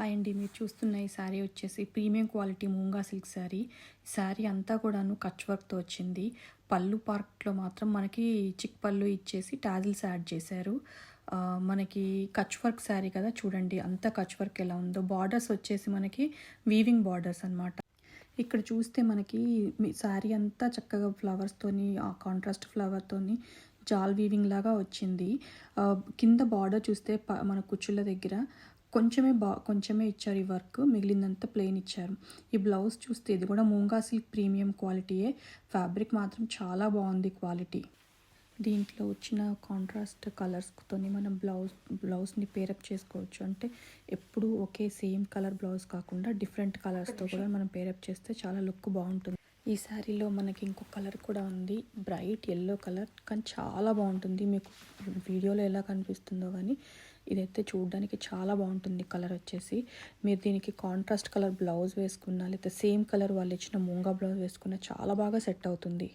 Hi అండి, మీరు చూస్తున్న ఈ శారీ వచ్చేసి premium quality మూంగా silk sari. Sari అంతా కూడాను కచ్ వర్క్తో వచ్చింది. పళ్ళు పార్ట్లో మాత్రం మనకి చిక్ పళ్ళు ఇచ్చేసి టాజిల్స్ యాడ్ చేశారు. మనకి కచ్ వర్క్ శారీ కదా, చూడండి అంతా కచ్ వర్క్ ఎలా ఉందో. బార్డర్స్ వచ్చేసి మనకి వీవింగ్ బార్డర్స్ అనమాట. ఇక్కడ చూస్తే మనకి శారీ అంతా చక్కగా ఫ్లవర్స్తోని, ఆ కాంట్రాస్ట్ ఫ్లవర్తోని జాల్ వీవింగ్ లాగా వచ్చింది. కింద బార్డర్ చూస్తే మన కుచ్చుల దగ్గర కొంచెమే ఇచ్చారు ఈ వర్క్, మిగిలిందంతా ప్లెయిన్ ఇచ్చారు. ఈ బ్లౌజ్ చూస్తే ఇది కూడా మూంగా సిల్క్ ప్రీమియం క్వాలిటీయే. ఫ్యాబ్రిక్ మాత్రం చాలా బాగుంది క్వాలిటీ. దీంట్లో వచ్చిన కాంట్రాస్ట్ కలర్స్తోని మనం బ్లౌజ్ని పేరప్ చేసుకోవచ్చు. అంటే ఎప్పుడు ఒకే సేమ్ కలర్ బ్లౌజ్ కాకుండా డిఫరెంట్ కలర్స్తో కూడా మనం పేరప్ చేస్తే చాలా లుక్ బాగుంటుంది. ఈ శారీలో మనకి ఇంకో కలర్ కూడా ఉంది, బ్రైట్ ఎల్లో కలర్, కానీ చాలా బాగుంటుంది. మీకు వీడియోలో ఎలా కనిపిస్తుందో కానీ ఇదైతే చూడడానికి చాలా బాగుంటుంది. కలర్ వచ్చేసి మీరు దీనికి కాంట్రాస్ట్ కలర్ బ్లౌజ్ వేసుకున్నా, లేకపోతే సేమ్ కలర్ వాళ్ళు ఇచ్చిన మూంగా బ్లౌజ్ వేసుకున్నా చాలా బాగా సెట్ అవుతుంది.